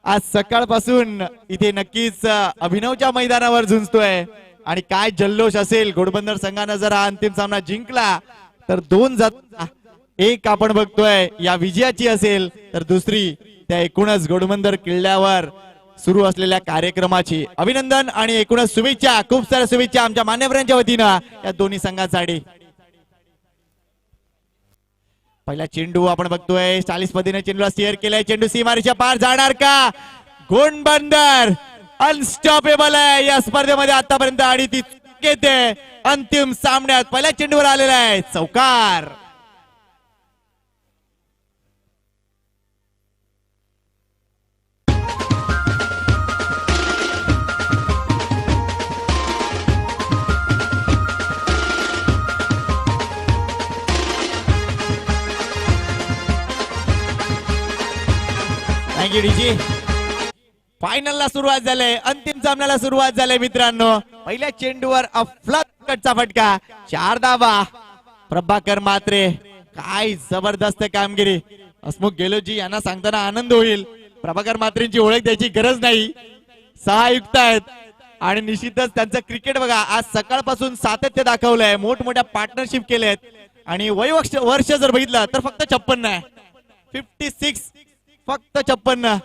आज सकाळपासून इथे नक्कीच अभिनवच्या मैदानावर झुंजतोय आणि काय जल्लोष असेल. घोडबंदर संघानं जर हा अंतिम सामना जिंकला तर 2 एक आपण बघतोय या विजयाची असेल तर दुसरी त्या एकूणच घोडबंदर किल्ल्यावर सुरू असलेल्या कार्यक्रमाची. अभिनंदन आणि एकूणच शुभेच्छा, खूप साऱ्या शुभेच्छा आमच्या मान्यवरांच्या वतीनं या दोन्ही संघांसाठी. पहिला चेंडू आपण बघतोय 40 पद्धतीने चेंडूला स्टिअर केलाय. चेंडू सीमारेषेच्या पार जाणार का? घोडबंदर अनस्टॉपेबल आहे या स्पर्धेमध्ये आतापर्यंत आणि ती येते अंतिम सामन्यात पहिल्या चेंडूवर आलेला आहे चौकार. थँक्यू डीजी. फायनलला सुरुवात झाली, अंतिम सामन्याला सुरुवात झाली मित्रांनो. पहिल्या चेंडूवर अफलातूनचा फटका, 4 धावा. प्रभाकर म्हात्रे, काय जबरदस्त कामगिरी. हसमुख गेलोजी यांना सांगताना आनंद होईल. प्रभाकर म्हात्रेंची ओळख द्यायची गरज नाही, 6 युक्त आहेत आणि निश्चितच त्यांचं क्रिकेट बघा आज सकाळपासून सातत्य दाखवलंय. मोठमोठ्या पार्टनरशिप केलेत आणि वर्ष जर बघितलं तर फक्त 56 आहे, 56 फक्त 56.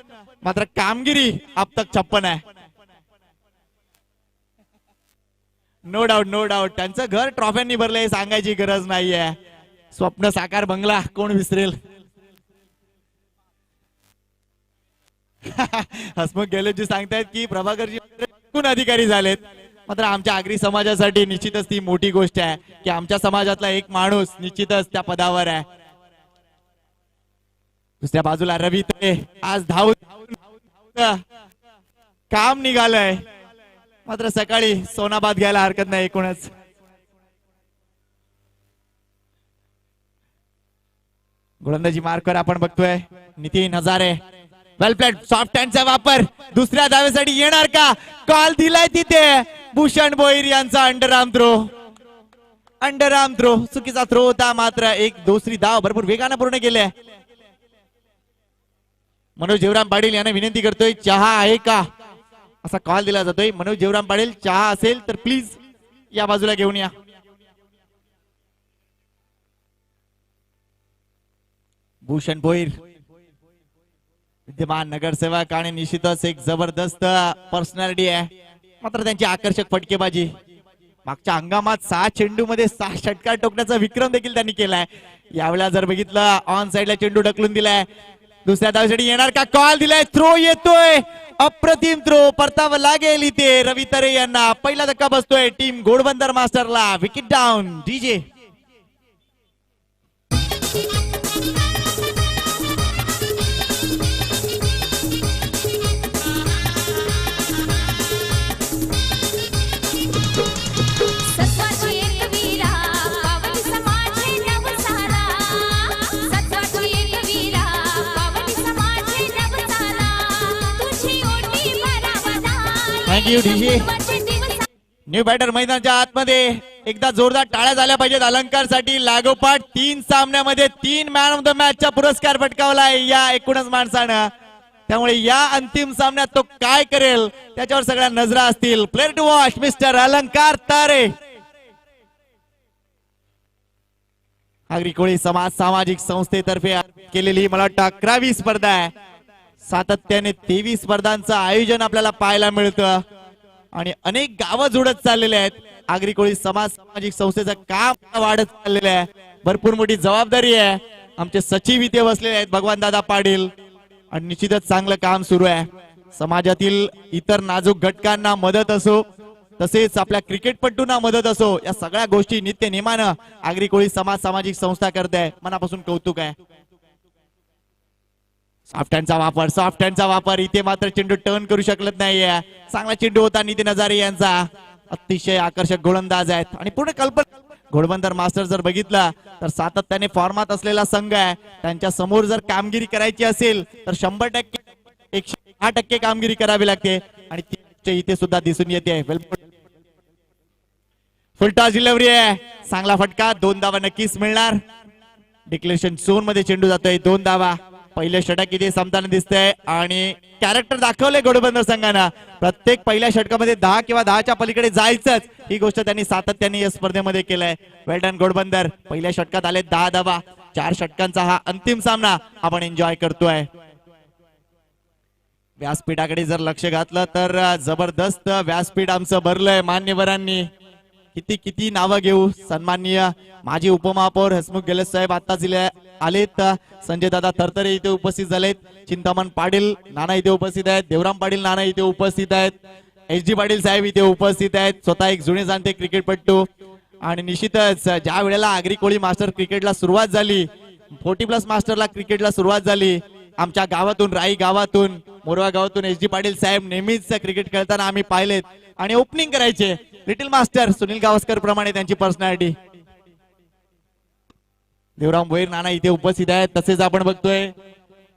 मात्र कामगिरी अब तक 56 आहे. No doubt no doubt. त्यांचं घर ट्रॉफ्यांनी भरलंय सांगायची गरज नाहीये. स्वप्न साकार बंगला कोण विसरेल. हसमुख गेलोजी सांगतायत की प्रभाकरजी एकूण अधिकारी झालेत. मात्र आमच्या आगरी समाजासाठी निश्चितच ती मोठी गोष्ट आहे की आमच्या समाजातला एक माणूस निश्चितच त्या पदावर आहे. दुसऱ्या बाजूला रवी ते आज धावून काम निघालंय. मात्र सकाळी सोनाबाद घ्यायला हरकत नाही. एकूणच गोलंदाजी मार्कवर आपण बघतोय नितीन हजारे. वेल प्लेड. सॉफ्ट हँडचा वापर दुसऱ्या धावेसाठी येणार का? कॉल दिलाय तिथे भूषण भोईर यांचा अंडरआर्म थ्रो. चुकीचा थ्रो होता. मात्र एक दुसरी धाव भरपूर वेगाने पूर्ण केले. मनोज जेवराम पाटील यांना विनंती करतोय चहा आहे का असा कॉल दिला जातोय. मनोज जेवराम पाटील चहा असेल तर प्लीज या बाजूला घेऊन या. भूषण भोईर विद्यमान नगरसेवक आणि निश्चितच एक जबरदस्त पर्सनॅलिटी आहे. मात्र त्यांची आकर्षक फटकेबाजी. मागच्या हंगामात 6 चेंडू मध्ये 6 षटकार टोकण्याचा विक्रम देखील त्यांनी केलाय. यावेळेला जर बघितलं ऑन साइडला चेंडू ढकलून दिलाय. दुसऱ्या धावेसाठी येणार का? कॉल दिलाय. थ्रो येतोय. अप्रतिम थ्रो. परतावा लागेल इथे रवी तरे यांना. पहिला धक्का बसतोय टीम घोडबंदर मास्टरला. Wicket down. DJ new batter मैदानाच्या आतमध्ये एकदा जोरदार टाळ्या झाल्या पाहिजेत अलंकारसाठी. लागोपाठ 3 सामन्यामध्ये 3 मॅन ऑफ द मॅचचा पुरस्कार पटकावलाय या एकूणच माणसानं. त्यामुळे या अंतिम सामन्यात तो काय करेल त्याच्यावर सगळ्या नजरा असतील. प्लेअर टू वॉच मिस्टर अलंकार तारे. आगरी कोळी समाज सामाजिक संस्थेतर्फे केलेली मला वाटतं 11वी स्पर्धा आहे. सातत्याने 23 स्पर्धांचं आयोजन आपल्याला पाहायला मिळतं आणि अनेक गावं जोडत चाललेले आहेत. आगरी कोळी समाज सामाजिक संस्थेचं काम वाढत चाललेलं आहे. भरपूर मोठी जबाबदारी आहे. आमचे सचिव इथे बसलेले आहेत भगवान दादा पाटील आणि निश्चितच चांगलं काम सुरू आहे. समाजातील इतर नाजूक घटकांना मदत असो तसेच आपल्या क्रिकेटपटूंना मदत असो या सगळ्या गोष्टी नित्य नेमानं आगरी कोळी समाज सामाजिक संस्था करते. मनापासून कौतुक आहे. सॉफ्ट हँडचा वापर इथे मात्र चेंडू टर्न करू शकत नाहीये. चांगला चेंडू होता नितीन हजारे यांचा. अतिशय आकर्षक गोलंदाज आहेत आणि पूर्ण कल्पना. घोडबंदर मास्टर जर बघितला तर सातत्याने फॉर्मात असलेला संघ आहे. त्यांच्या समोर जर कामगिरी करायची असेल तर 100% 106% कामगिरी करावी लागते आणि ती इथे सुद्धा दिसून येते. फुलटॉस डिलिव्हरी आहे. चांगला फटका. 2 धावा नक्कीच मिळणार. डिक्लेरेशन झोन मध्ये चेंडू जातोय. 2 धावा. पहिलं षटक इथे संपताना दिसतंय आणि कॅरेक्टर दाखवले घोडबंदर संघानं. प्रत्येक पहिल्या षटकामध्ये 10 किंवा 10च्या पलीकडे जायचंच, ही गोष्ट त्यांनी सातत्याने या स्पर्धेमध्ये केलंय. वेल्डन घोडबंदर. पहिल्या षटकात आले 10 धावा. 4 षटकांचा हा अंतिम सामना आपण एन्जॉय करतोय. व्यासपीठाकडे जर लक्ष घातलं तर जबरदस्त व्यासपीठ आमचं भरलंय मान्यवरांनी. किती किती नावं घेऊ. सन्माननीय माजी उपमहापौर हसमुख गेले साहेब आताच आलेत. संजय दादा थरथरे इथे उपस्थित झालेत. चिंतामण पाटील नाना इथे उपस्थित आहेत. देवराम पाटील नाना इथे उपस्थित आहेत. HD पाटील साहेब इथे उपस्थित आहेत. स्वतः एक जुने जाणते क्रिकेटपटू. आणि निश्चितच ज्या वेळेला आगरी कोळी मास्टर क्रिकेटला सुरुवात झाली, 40+ मास्टरला क्रिकेटला सुरुवात झाली, आमच्या गावातून, राई गावातून, मोरवा गावातून HD पाटील साहेब नेहमीच क्रिकेट खेळताना आम्ही पाहिलेत. आणि ओपनिंग करायचे लिटिल मास्टर सुनील गावस्कर प्रमाणे त्यांची पर्सनॅलिटी. देवराम भोईर नाना इथे उपस्थित आहेत. तसेच आपण बघतोय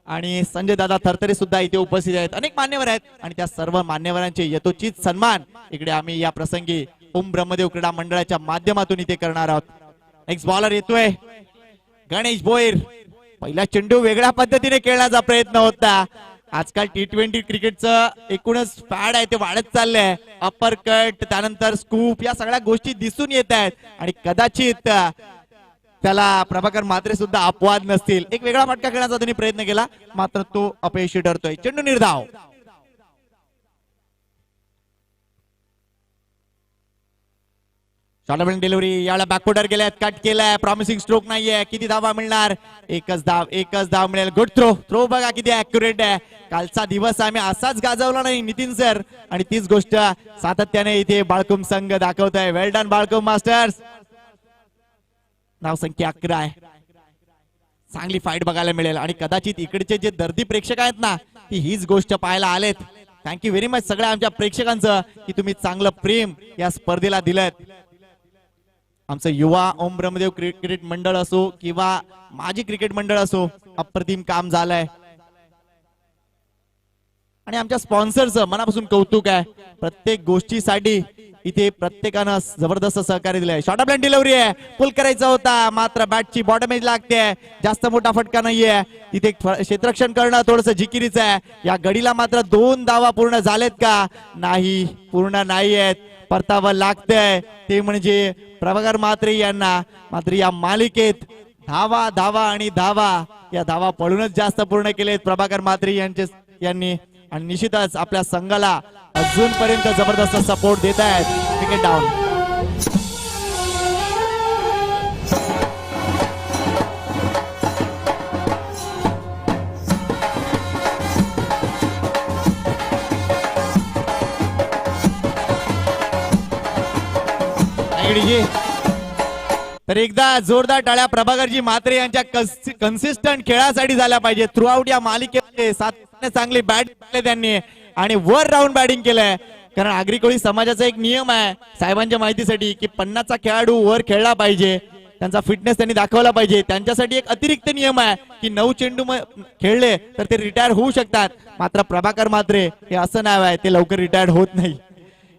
आणि संजय दादा थरथरे सुद्धा इथे उपस्थित आहेत. अनेक मान्यवर आहेत आणि त्या सर्व मान्यवरांचे यथोचित सन्मान इकडे आम्ही या प्रसंगी ओम ब्रह्मदेव क्रीडा मंडळाच्या माध्यमातून इथे करणार आहोत. नेक्स्ट बॉलर येतोय गणेश भोईर. पहिला चेंडू वेगळ्या पद्धतीने खेळण्याचा प्रयत्न होता. आजकाल T20 क्रिकेटचं एकूणच फॅड आहे ते वाढत चाललंय. अपर कट, त्यानंतर स्कूप, या सगळ्या गोष्टी दिसून येत आहेत आणि कदाचित त्याला प्रभाकर म्हात्रे सुद्धा अपवाद नसतील. एक वेगळा फटका खेळण्याचा त्यांनी प्रयत्न केला, मात्र तो अपयशी ठरतोय. चेंडू निर्धाव. शॉर्ट डिलिव्हरी याला बॅकफुटर गेल्यात, कट केलाय. प्रॉमिसिंग स्ट्रोक नाहीये. किती धावा मिळणार? एकच धाव मिळेल. गुड थ्रो बघा किती अॅक्युरेट आहे. कालचा दिवस आम्ही असाच गाजवला नाही नितीन सर, आणि तीच गोष्ट सातत्याने इथे बाळकुम संघ दाखवत आहे. वेल डन बाळकुम मास्टर्स. नाव संख्या 11 आहे. चांगली फाईट बघायला मिळेल आणि कदाचित इकडचे जे दर्दी प्रेक्षक आहेत ना, हीच गोष्ट पाहायला आलेत. थँक्यू व्हेरी मच सगळ्या आमच्या प्रेक्षकांचं की तुम्ही चांगलं प्रेम या स्पर्धेला दिलं. आमचं युवा ओम ब्रह्मदेव क्रिकेट मंडळ असो किंवा माजी क्रिकेट मंडळ असो, अप्रतिम काम झालंय आणि आमच्या स्पॉन्सरचं मनापासून कौतुक आहे. प्रत्येक गोष्टीसाठी इथे प्रत्येकानं जबरदस्त सहकार्य दिलंय. शॉर्ट ऑफ डिलिव्हरी आहे, पुल करायचा होता, मात्र बॅटची बॉटम एज लागते. जास्त मोठा फटका नाहीये. तिथे क्षेत्ररक्षण करणं थोडंसं जिकिरीचं आहे. या गडीला मात्र 2 धावा पूर्ण झालेत का? नाही, पूर्ण नाहीयेत. परतावं लागतंय ते म्हणजे प्रभाकर म्हात्रे यांना. मात्र या मालिकेत धावा धावा आणि धावा, या धावा पळूनच जास्त पूर्ण केलेत प्रभाकर म्हात्रे यांनी. आणि निश्चितच आपल्या संघाला अजूनपर्यंत जबरदस्त सपोर्ट देत आहेत. Wicket down. तर एकदा जोरदार टाळ्या प्रभाकरजी म्हात्रे यांच्या कन्सिस्टंट खेळासाठी झाल्या पाहिजे. थ्रू आउट या मालिकेमध्ये चांगली बॅट केली त्यांनी आणि वर राऊंड बॅटिंग केलंय. कारण आगरी कोळी समाजाचा एक नियम आहे साहेबांच्या माहितीसाठी की 50चा खेळाडू वर खेळला पाहिजे, त्यांचा फिटनेस त्यांनी दाखवला पाहिजे. त्यांच्यासाठी एक अतिरिक्त नियम आहे की 9 चेंडू खेळले तर ते रिटायर होऊ शकतात. मात्र प्रभाकर म्हात्रे हे असं नाव आहे, ते लवकर रिटायर होत नाही.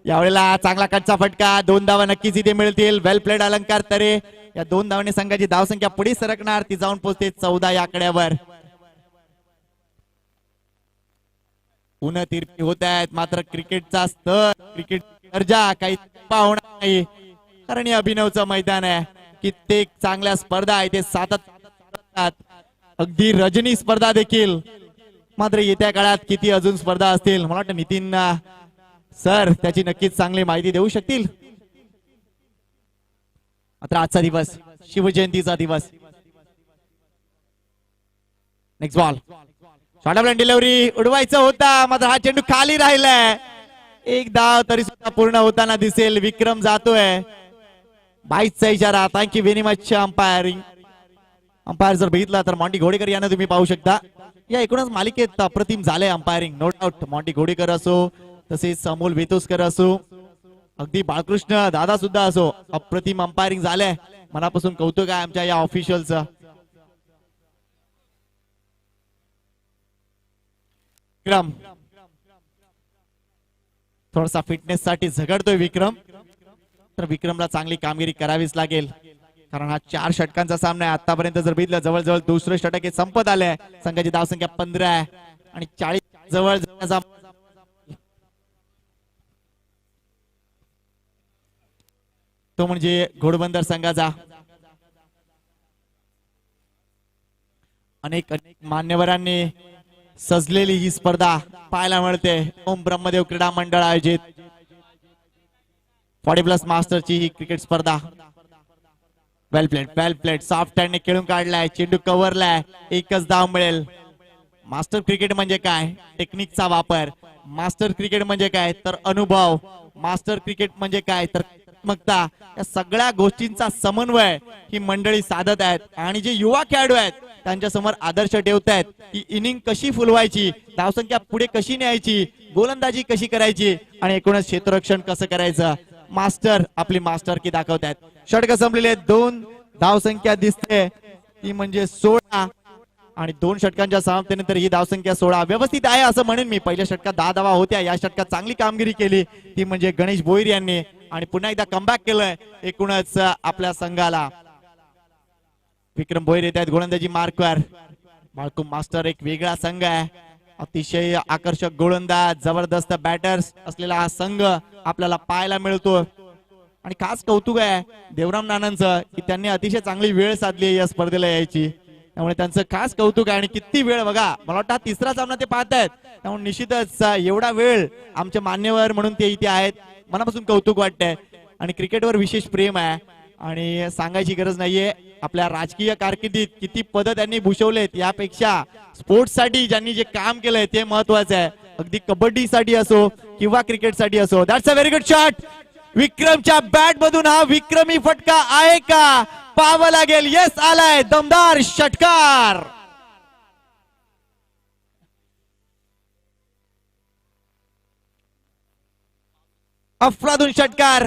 यावेळेला चांगला कटचा फटका, 2 धावा नक्कीच इथे मिळतील. वेल प्लेड अलंकार तरे. या 2 धावांनी संघाची धावसंख्या पुढे सरकणार, ती जाऊन पोहोचते 14 या आकड्यावर. पुन्हा तिरपी होत आहेत, मात्र क्रिकेटचा स्तर, क्रिकेट दर्जा काही होणार नाही. कारण हे अभिनवचं मैदान आहे. कित्येक चांगल्या स्पर्धा इथे सातत्यात, अगदी रजनी स्पर्धा देखील. मात्र येत्या काळात किती अजून स्पर्धा असतील, मला वाटतं नितीन सर त्याची नक्कीच चांगली माहिती देऊ शकतील. मात्र आजचा दिवस शिवजयंतीचा दिवस. Next ball. Short off delivery उडवायचं होता, मात्र हा चेंडू खाली राहिलाय. एक धाव तरी सुद्धा पूर्ण होताना दिसेल. विक्रम जातोय. 22चा इशारा. Thank you very much umpiring. Umpire जर बघितला तर मॉन्टी घोडेकर यांना तुम्ही पाहू शकता. या एकूणच मालिकेत अप्रतिम झालंय umpiring, no doubt. Monty Ghodekar असो, तसेच अमोल वेतोसकर असो, अगदी बाळकृष्ण दादा सुद्धा असो, अप्रतिम अंपायरिंग झालंय. मनापासून कौतुक आहे आमच्या या ऑफिशियलचं. विक्रम थोडासा फिटनेस साठी झगडतोय विक्रम, तर विक्रमला चांगली कामगिरी करावीच लागेल. कारण हा 4 षटकांचा सामना आहे. आतापर्यंत जर बघितलं जवळजवळ दुसरं षटक हे संपत आलंय. संघाची धावसंख्या 15 आहे आणि 40 जवळ जाण्याचा तो म्हणजे घोडबंदर संघाचा. अनेक मान्यवरांनी सजलेली ही स्पर्धा पाहायला मिळते. ओम ब्रह्मदेव क्रीडा मंडळ आयोजित 40+ मास्टरची ही क्रिकेट स्पर्धा. वेल प्लेट सॉफ्ट हँडने खेळून काढलाय. चेंडू कव्हरलाय. एकच धाव मिळेल. मास्टर क्रिकेट म्हणजे काय? टेक्निकचा वापर. मास्टर क्रिकेट म्हणजे काय? तर अनुभव. मास्टर क्रिकेट म्हणजे काय? तर मगता या सगळ्या गोष्टींचा समन्वय ही मंडळी साधत आहेत आणि जे युवा खेळाडू आहेत त्यांच्या समोर आदर्श ठेवतायत की इनिंग कशी फुलवायची, धावसंख्या पुढे कशी न्यायची, गोलंदाजी कशी करायची आणि एकूणच क्षेत्ररक्षण कसं करायचं. मास्टर आपली मास्टर की दाखवतायत. षटक संपलेले 2 धावसंख्या दिसते ती म्हणजे 16 आणि 2 षटकांच्या समाप्तीनंतर ही धावसंख्या 16 व्यवस्थित आहे असं म्हणेन मी. पहिल्या षटकात 10 धावा होत्या. या षटकात चांगली कामगिरी केली ती म्हणजे गणेश भोईर यांनी आणि पुन्हा एकदा कमबॅक केलंय एकूणच आपल्या संघाला. विक्रम भोईर येत आहेत गोलंदाजी मार्कवर. माळकुम मास्टर एक वेगळा संघ आहे. अतिशय आकर्षक गोलंदाज, जबरदस्त बॅटर्स असलेला हा संघ आपल्याला पाहायला मिळतो आणि खास कौतुक आहे देवराम नानांचं की त्यांनी अतिशय चांगली वेळ साधली या स्पर्धेला यायची. त्यामुळे त्यांचं खास कौतुक आहे आणि किती वेळ बघा, मला वाटतं तिसरा सामना ते पाहतायत. त्यामुळे निश्चितच एवढा वेळ आमचे मान्यवर म्हणून ते इथे आहेत. मनापासून कौतुक वाटतंय आणि क्रिकेटवर विशेष प्रेम आहे आणि सांगायची गरज नाहीये. आपल्या राजकीय कारकिर्दीत किती पद त्यांनी भूषवलेत यापेक्षा स्पोर्ट्स साठी ज्यांनी जे काम केलंय ते महत्वाचं आहे. अगदी कबड्डीसाठी असो किंवा क्रिकेटसाठी असो. That's a very good shot. विक्रमच्या बॅट मधून हा विक्रमी फटका आहे का पाहावं लागेल. येस, आलाय दमदार षटकार. अफलातून षटकार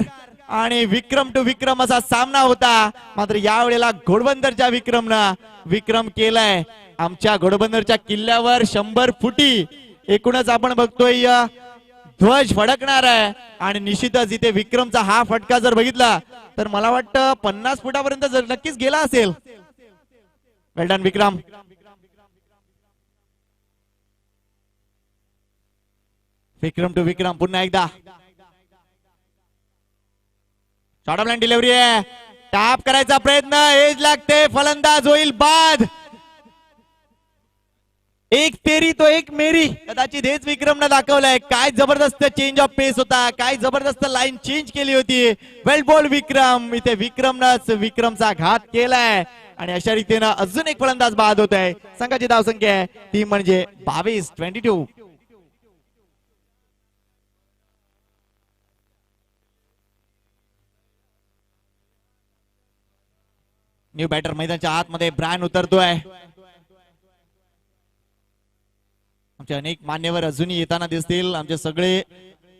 आणि विक्रम टू विक्रम असा सामना होता. मात्र यावेळेला घोडबंदरच्या विक्रम केलाय. आमच्या घोडबंदरच्या किल्ल्यावर 100 फुटी एकूणच आपण बघतोय ध्वज फडकणार आहे आणि निश्चितच इथे विक्रमचा हा फटका जर बघितला तर मला वाटतं 50 फुटापर्यंत जर नक्कीच गेला असेल. वेल डन विक्रम. विक्रम टू विक्रम पुन्हा एकदा. शॉर्ट ऑफ लाईन डिलिव्हरी आहे. टॅप करायचा प्रयत्न, एज लागते, फलंदाज होईल बाद. एक तेरी तो एक मेरी, कदाचित हेच विक्रमनं दाखवलंय. काय जबरदस्त चेंज ऑफ पेस होता, काय जबरदस्त लाईन चेंज केली होती. वेल बॉल विक्रम. इथे विक्रमचा घात केलाय आणि अशा रीतीनं अजून एक फलंदाज बाद होत आहे. संघाची धावसंख्या आहे ती म्हणजे 22. न्यू बॅटर मैदानाच्या आतमध्ये ब्रायन उतरतोय. आमचे अनेक मान्यवर अजूनही येताना दिसतील. आमचे सगळे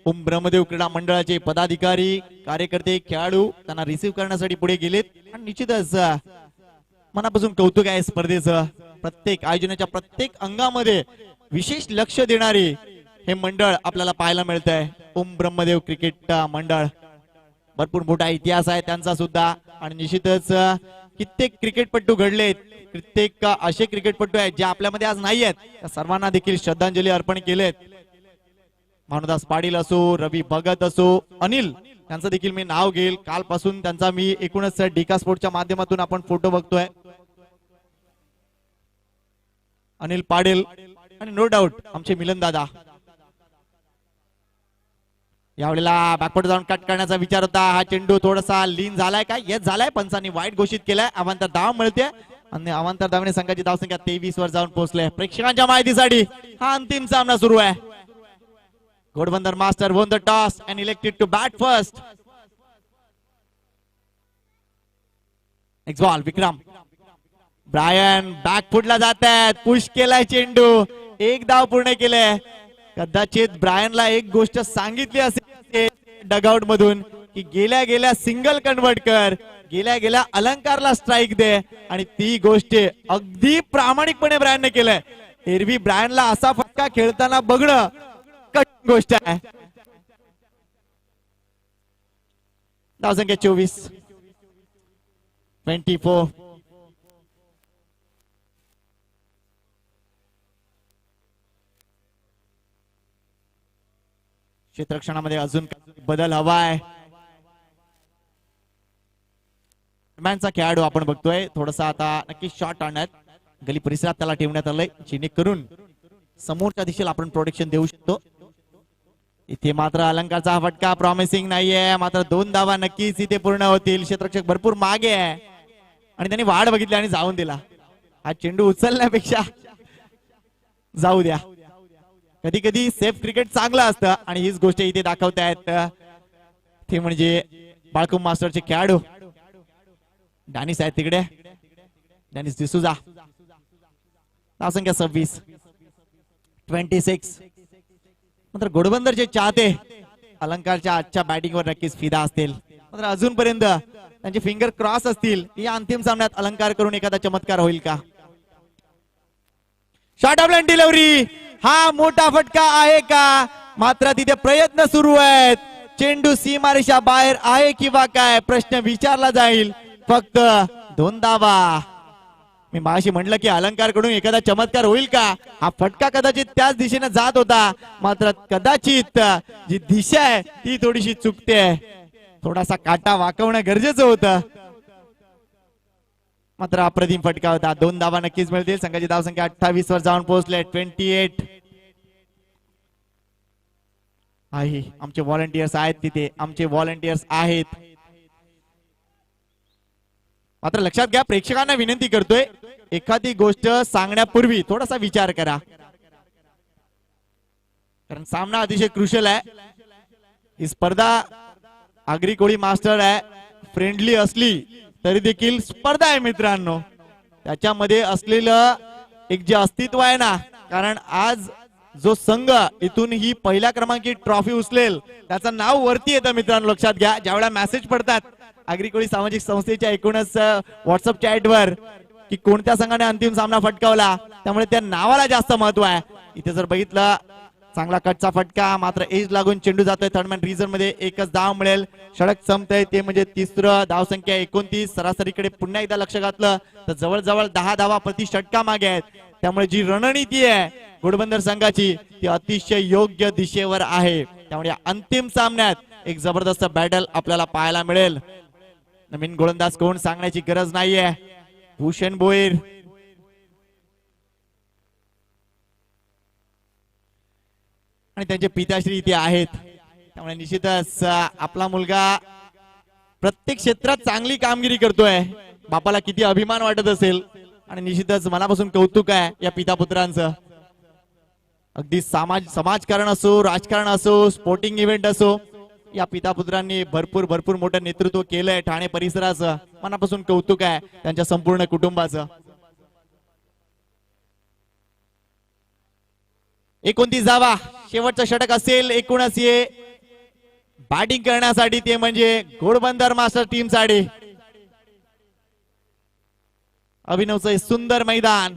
ओम ब्रह्मदेव क्रीडा मंडळाचे पदाधिकारी, कार्यकर्ते, खेळाडू त्यांना रिसीव्ह करण्यासाठी पुढे गेलेत आणि निश्चितच मनापासून कौतुक आहे स्पर्धेचं. प्रत्येक आयोजनाच्या प्रत्येक अंगामध्ये विशेष लक्ष देणारे हे मंडळ आपल्याला पाहायला मिळत आहे. ओम ब्रह्मदेव क्रिकेट मंडळ भरपूर मोठा इतिहास आहे त्यांचा सुद्धा आणि निश्चितच कित्येक क्रिकेटपटू घडलेत. कित्येक असे क्रिकेटपटू आहेत जे आपल्यामध्ये आज नाही आहेत. त्या सर्वांना देखील श्रद्धांजली अर्पण केलेत. भानुदास पाटील असो, रवी भगत असो, अनिल त्यांचं देखील मी नाव घेईल. कालपासून त्यांचा मी एकूणच डिका स्पोर्टच्या माध्यमातून आपण फोटो बघतोय. अनिल पाटील आणि नो डाऊट आमचे मिलन दादा. यावेळेला बॅकवर्ड जाऊन कट करण्याचा विचार होता. हा चेंडू थोडासा लीन झालाय का? येस झालाय. पंचांनी वाईट घोषित केलाय. अवांतर धाव मिळते आणि अवांतर धावने संघाची धावसंख्या 23 वर जाऊन पोहोचले. प्रेक्षकांच्या माहितीसाठी हा अंतिम सामना सुरू आहे. Ghodbunder master won the toss and elected to bat first. Next ball Vikram. Brian बॅकफुटला जात आहेत. पुश केलाय चेंडू. एक धाव पूर्ण केले. कदाचित ब्रायनला एक गोष्ट सांगितली असेल डगआउट मधून की गेल्या गेल्या सिंगल कन्वर्ट कर, गेल्या गेल्या अलंकारला स्ट्राईक दे आणि ती गोष्ट अगदी प्रामाणिकपणे ब्रायनने केलंय. एरवी ब्रायनला असा फटका खेळताना बघणं कठीण गोष्ट आहे. धावसंख्या 24. 24. क्षेत्ररक्षणामध्ये अजून बदल हवाय. दरम्यानचा खेळाडू आपण बघतोय थोडासा आता नक्की शॉट आणण्यात गली परिसरात त्याला ठेवण्यात आलंय, जेणेकरून समोरच्या दिशेला आपण प्रोटेक्शन देऊ शकतो. इथे मात्र अलंकारचा फटका प्रॉमिसिंग नाहीये, मात्र 2 धावा नक्कीच इथे पूर्ण होतील. क्षेत्ररक्षक भरपूर मागे आहे आणि त्यांनी वाढ बघितली आणि जाऊन दिला. हा चेंडू उचलण्यापेक्षा जाऊ द्या. कधी कधी सेफ क्रिकेट चांगलं असतं आणि हीच गोष्ट इथे दाखवतायत ते म्हणजे बाळकुम मास्टरचे खेळाडू डॅनिस आहेत तिकडे. डॅनिस डिसूजा. धावसंख्या 26. 26. मात्र घोडबंदरचे चाहते अलंकारच्या आजच्या बॅटिंगवर नक्कीच फिदा असतील. मात्र अजूनपर्यंत त्यांचे फिंगर क्रॉस असतील. या अंतिम सामन्यात अलंकार करून एखादा चमत्कार होईल का? Shot of delivery. हा मोठा फटका आहे का? मात्र तिथे प्रयत्न सुरू आहेत. चेंडू सीमारेषा बाहेर आहे किंवा काय प्रश्न विचारला जाईल. फक्त 2 धावा. मी माशी म्हटलं की अलंकार कडून एखादा चमत्कार होईल का? हा फटका कदाचित त्याच दिशेने जात होता, मात्र कदाचित जी दिशा आहे ती थोडीशी चुकते. थोडासा काटा वाकवणं गरजेचं होतं, मात्र अप्रतिम फटका होता. 2 धावा नक्कीच मिळतील. संघाची धावसंख्या 28 वर जाऊन पोहोचले. 28 आहे. आमचे व्हॉलंटियर्स आहेत तिथे, आमचे व्हॉलंटियर्स आहेत. मात्र लक्षात घ्या, प्रेक्षकांना विनंती करतोय, एखादी गोष्ट सांगण्यापूर्वी थोडासा विचार करा, कारण सामना अतिशय क्रुशियल आहे. ही स्पर्धा आगरी कोळी मास्टर आहे, फ्रेंडली असली तरी देखील स्पर्धा आहे मित्रांनो. त्याच्यामध्ये असलेलं एक जे अस्तित्व आहे ना, कारण आज जो संघ इथून ही पहिल्या क्रमांकी ट्रॉफी उचलेल त्याचं नाव वरती येतं मित्रांनो. लक्षात घ्या, ज्यावेळेला मेसेज पडतात आगरी कोळी सामाजिक संस्थेच्या एकूणच व्हॉट्सअप चॅटवर की कोणत्या संघाने अंतिम सामना फटकावला, त्यामुळे त्या नावाला जास्त महत्व आहे. इथे जर बघितलं, चांगला कटचा फटका, मात्र एज लागून चेंडू जातोय थर्डमॅन रिझन मध्ये. एकच धाव मिळेल. षटक संपतंय ते म्हणजे तिसरं. धावसंख्या 29. सरासरीकडे पुन्हा एकदा लक्ष घातलं तर जवळजवळ 10 धावा प्रति षटका मागे आहेत. त्यामुळे जी रणनीती आहे घोडबंदर संघाची ती अतिशय योग्य दिशेवर आहे. त्यामुळे अंतिम सामन्यात एक जबरदस्त बॅटल आपल्याला पाहायला मिळेल. नवीन गोलंदाज कोण सांगण्याची गरज नाहीये. भूषण भोईर आणि त्यांचे पिताश्री इथे आहेत. त्यामुळे निश्चितच आपला मुलगा प्रत्येक क्षेत्रात चांगली कामगिरी करतोय. बापाला किती अभिमान वाटत असेल आणि निश्चितच मनापासून कौतुक आहे या पितापुत्रांचं. अगदी समाजकारण असो, राजकारण असो, स्पोर्टिंग इव्हेंट असो, या पितापुत्रांनी भरपूर मोठं नेतृत्व केलंय ठाणे परिसराचं. मनापासून कौतुक आहे त्यांच्या संपूर्ण कुटुंबाचं. 29 धावा शेवटचं षटक असेल एकूणच हे बॅटिंग करण्यासाठी, ते म्हणजे घोडबंदर मास्टर टीम साठी. अभिनवचं सुंदर मैदान,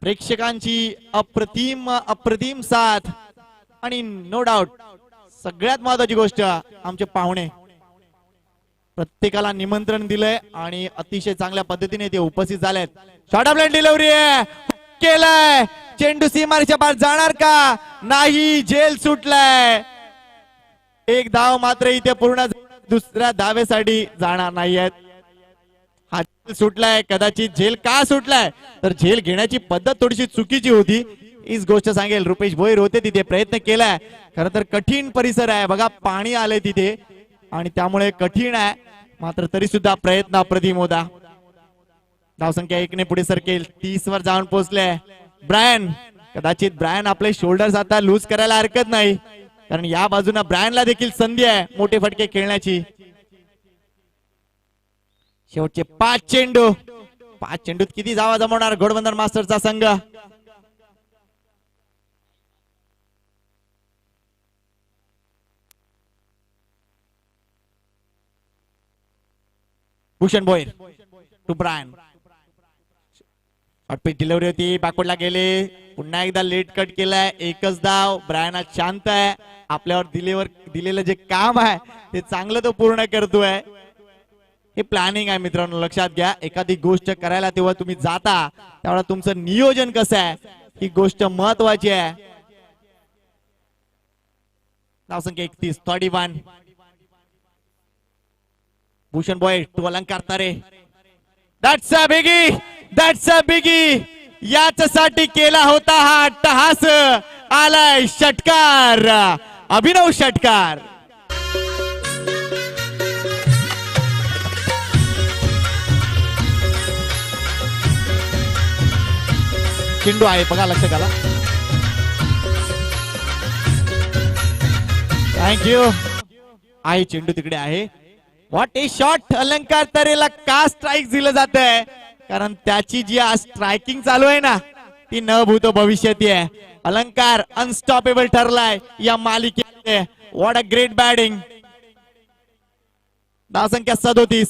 प्रेक्षकांची अप्रतिम साथ आणि नो डाऊट सगळ्यात महत्वाची गोष्ट आमचे पाहुणे. प्रत्येकाला निमंत्रण दिलंय आणि अतिशय चांगल्या पद्धतीने ते उपस्थित झालेत. शॉर्ट ऑफ डिलिव्हरी केलाय. चेंडू सीमारेषा बाहेर जाणार का? नाही, झेल सुटलाय. एक धाव मात्र इथे पूर्ण. दुसऱ्या धावेसाठी जाणार नाहीयेत. हा झेल सुटलाय. कदाचित झेल का सुटलाय तर झेल घेण्याची पद्धत थोडीशी चुकीची होती. हीच गोष्ट सांगेल. रुपेश भोईर होते तिथे, प्रयत्न केलाय. खरं तर कठीण परिसर आहे बघा, पाणी आले तिथे आणि त्यामुळे कठीण आहे, मात्र तरी सुद्धा प्रयत्न अप्रतिम होता. धावसंख्या 1 ने पुढे सरकेल. 30 वर जाऊन पोहोचले ब्रायन. कदाचित ब्रायन आपले शोल्डर्स आता लूज करायला हरकत नाही, कारण या बाजूला ब्रायनला देखील संधी आहे मोठे फटके खेळण्याची. शेवटचे 5 चेंडू. 5 चेंडूत किती धावा जमवणार घोडबंदर मास्टरचा संघ? Bhushan Bhoir to Brian. Short pitch delivery होती, बॅकवर्डला गेले. पुन्हा एकदा लेट कट केलाय. एकच धाव. ब्रायन आज शांत आहे. आपल्यावर दिलेलं जे काम आहे ते चांगलं तो पूर्ण करतोय. हे प्लॅनिंग आहे मित्रांनो, लक्षात घ्या. एखादी गोष्ट करायला तेव्हा तुम्ही जाता त्यावेळेला तुमचं नियोजन कसं आहे ही गोष्ट महत्वाची आहे. धावसंख्या 31, 31. Bhushan boy to Alankar Tare. That's a biggie, that's a biggie. याच्यासाठी केला होता हा अट्टहास. आलाय षटकार, अभिनव षटकार. चेंडू आहे बघा, लक्षात आला. थँक्यू. आहे चेंडू तिकडे आहे. What A shot. अलंकार तरेला का स्ट्राईक दिलं जात आहे, कारण त्याची जी आज स्ट्रायकिंग चालू आहे ना ती न भूतो भविष्यती आहे. अलंकार अनस्टॉपेबल ठरलाय या मालिकेत. What a great batting. धावसंख्या 37.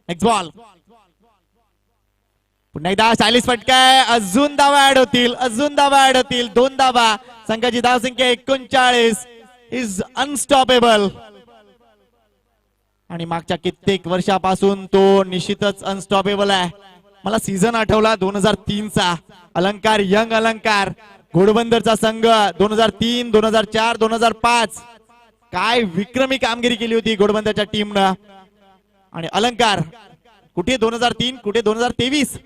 Next ball. पुन्हा एकदा 40 फटका. अजून धावा ऍड होतील, अजून धावा ऍड होतील. 2 धावा. संघाची धावसंख्या 39 इज अनस्टॉपेबल. आणि मागच्या कित्येक वर्षापासून तो निश्चितच अनस्टॉपेबल आहे. मला सीझन आठवला 2003 चा. अलंकार, यंग अलंकार, घोडबंदरचा संघ 2003, 2004, 2005. काय विक्रमी कामगिरी केली होती घोडबंदरच्या टीमनं. आणि अलंकार कुठे 2003, कुठे 2023.